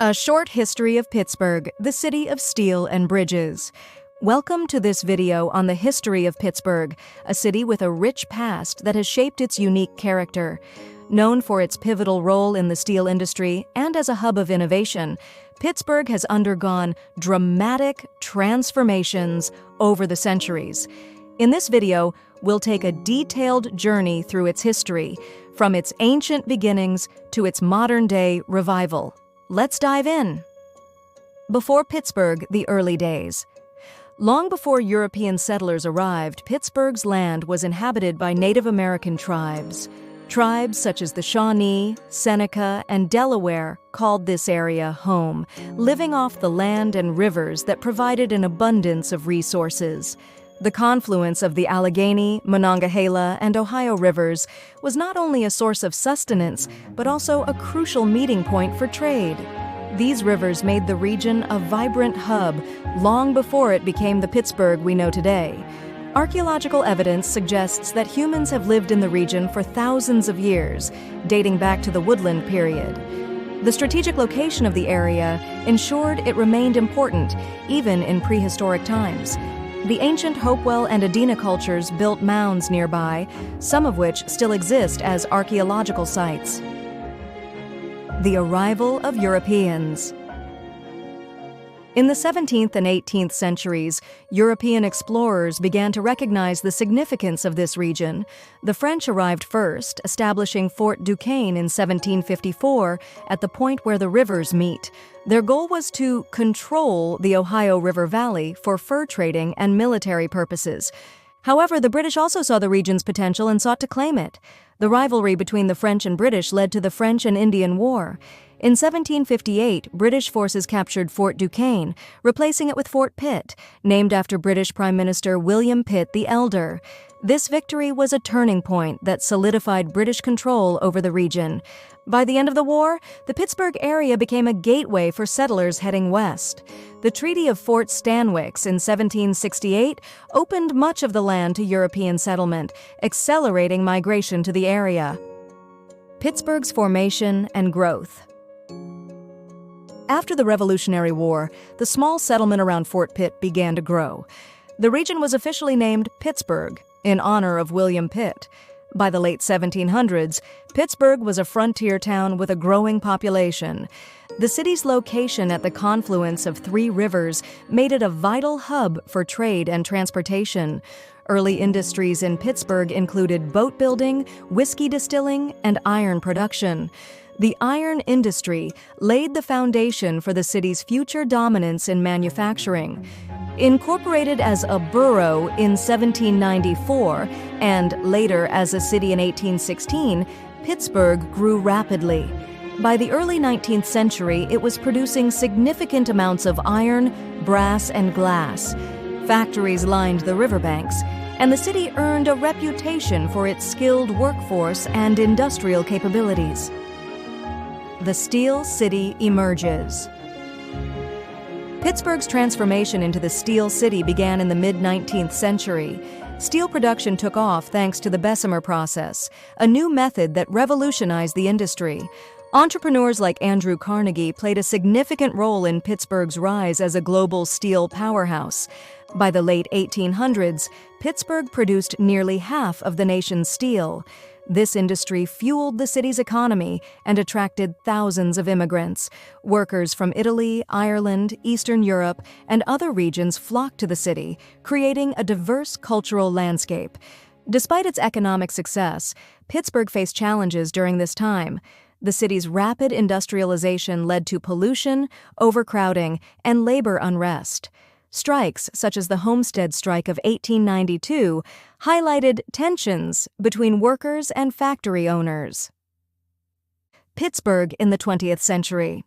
A short history of Pittsburgh, the city of steel and bridges. Welcome to this video on the history of Pittsburgh, a city with a rich past that has shaped its unique character. Known for its pivotal role in the steel industry and as a hub of innovation, Pittsburgh has undergone dramatic transformations over the centuries. In this video, we'll take a detailed journey through its history, from its ancient beginnings to its modern-day revival. Let's dive in. Before Pittsburgh, the early days. Long before European settlers arrived, Pittsburgh's land was inhabited by Native American tribes. Tribes such as the Shawnee, Seneca, and Delaware called this area home, living off the land and rivers that provided an abundance of resources. The confluence of the Allegheny, Monongahela, and Ohio rivers was not only a source of sustenance, but also a crucial meeting point for trade. These rivers made the region a vibrant hub long before it became the Pittsburgh we know today. Archaeological evidence suggests that humans have lived in the region for thousands of years, dating back to the woodland period. The strategic location of the area ensured it remained important, even in prehistoric times. The ancient Hopewell and Adena cultures built mounds nearby, some of which still exist as archaeological sites. The arrival of Europeans. In the 17th and 18th centuries, European explorers began to recognize the significance of this region. The French arrived first, establishing Fort Duquesne in 1754 at the point where the rivers meet. Their goal was to control the Ohio River Valley for fur trading and military purposes. However, the British also saw the region's potential and sought to claim it. The rivalry between the French and British led to the French and Indian War. In 1758, British forces captured Fort Duquesne, replacing it with Fort Pitt, named after British Prime Minister William Pitt the Elder. This victory was a turning point that solidified British control over the region. By the end of the war, the Pittsburgh area became a gateway for settlers heading west. The Treaty of Fort Stanwix in 1768 opened much of the land to European settlement, accelerating migration to the area. Pittsburgh's formation and growth. After the Revolutionary War, the small settlement around Fort Pitt began to grow. The region was officially named Pittsburgh, in honor of William Pitt. By the late 1700s, Pittsburgh was a frontier town with a growing population. The city's location at the confluence of three rivers made it a vital hub for trade and transportation. Early industries in Pittsburgh included boat building, whiskey distilling, and iron production. The iron industry laid the foundation for the city's future dominance in manufacturing. Incorporated as a borough in 1794 and later as a city in 1816, Pittsburgh grew rapidly. By the early 19th century, it was producing significant amounts of iron, brass, and glass. Factories lined the riverbanks, and the city earned a reputation for its skilled workforce and industrial capabilities. The Steel City emerges. Pittsburgh's transformation into the Steel City began in the mid-19th century. Steel production took off thanks to the Bessemer process, a new method that revolutionized the industry. Entrepreneurs like Andrew Carnegie played a significant role in Pittsburgh's rise as a global steel powerhouse. By the late 1800s, Pittsburgh produced nearly half of the nation's steel. This industry fueled the city's economy and attracted thousands of immigrants. Workers from Italy, Ireland, Eastern Europe, and other regions flocked to the city, creating a diverse cultural landscape. Despite its economic success, Pittsburgh faced challenges during this time. The city's rapid industrialization led to pollution, overcrowding, and labor unrest. Strikes, such as the Homestead Strike of 1892, highlighted tensions between workers and factory owners. Pittsburgh in the 20th century.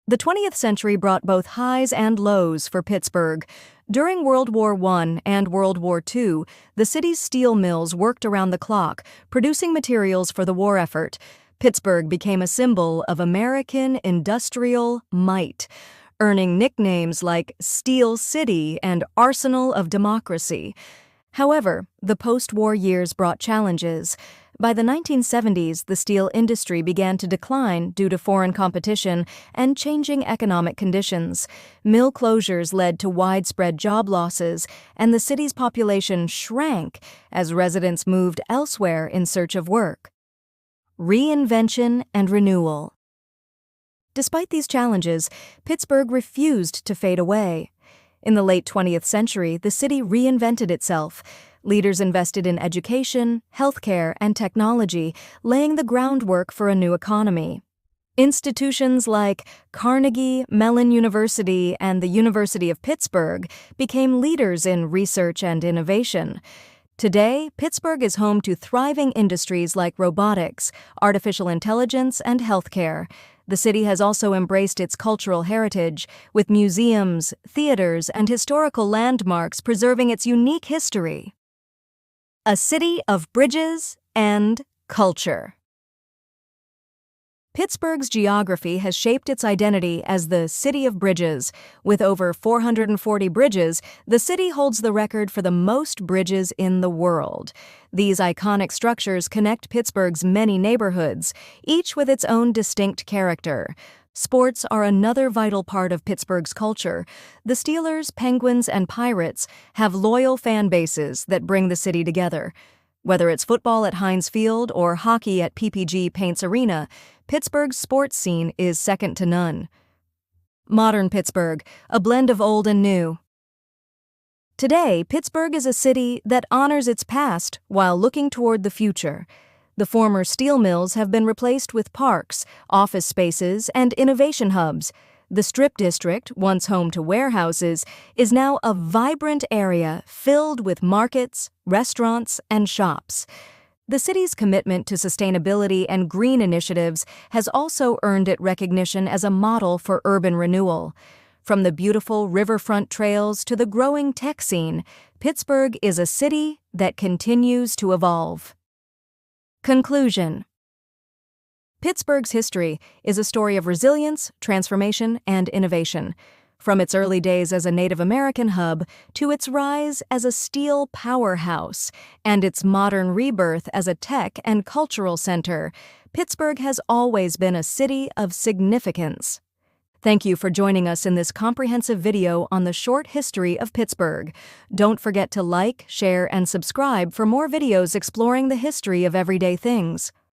The 20th century brought both highs and lows for Pittsburgh. During World War I and World War II, the city's steel mills worked around the clock, producing materials for the war effort. Pittsburgh became a symbol of American industrial might, earning nicknames like Steel City and Arsenal of Democracy. However, the post-war years brought challenges. By the 1970s, the steel industry began to decline due to foreign competition and changing economic conditions. Mill closures led to widespread job losses, and the city's population shrank as residents moved elsewhere in search of work. Reinvention and renewal. Despite these challenges, Pittsburgh refused to fade away. In the late 20th century, the city reinvented itself. Leaders invested in education, healthcare, and technology, laying the groundwork for a new economy. Institutions like Carnegie Mellon University and the University of Pittsburgh became leaders in research and innovation. Today, Pittsburgh is home to thriving industries like robotics, artificial intelligence, and healthcare. The city has also embraced its cultural heritage, with museums, theaters, and historical landmarks preserving its unique history. A city of bridges and culture. Pittsburgh's geography has shaped its identity as the City of Bridges. With over 440 bridges, the city holds the record for the most bridges in the world. These iconic structures connect Pittsburgh's many neighborhoods, each with its own distinct character. Sports are another vital part of Pittsburgh's culture. The Steelers, Penguins, and Pirates have loyal fan bases that bring the city together. Whether it's football at Heinz Field or hockey at PPG Paints Arena, Pittsburgh's sports scene is second to none. Modern Pittsburgh, a blend of old and new. Today, Pittsburgh is a city that honors its past while looking toward the future. The former steel mills have been replaced with parks, office spaces, and innovation hubs. The Strip District, once home to warehouses, is now a vibrant area filled with markets, restaurants, and shops. The city's commitment to sustainability and green initiatives has also earned it recognition as a model for urban renewal. From the beautiful riverfront trails to the growing tech scene, Pittsburgh is a city that continues to evolve. Conclusion. Pittsburgh's history is a story of resilience, transformation, and innovation. From its early days as a Native American hub to its rise as a steel powerhouse and its modern rebirth as a tech and cultural center, Pittsburgh has always been a city of significance. Thank you for joining us in this comprehensive video on the short history of Pittsburgh. Don't forget to like, share, and subscribe for more videos exploring the history of everyday things.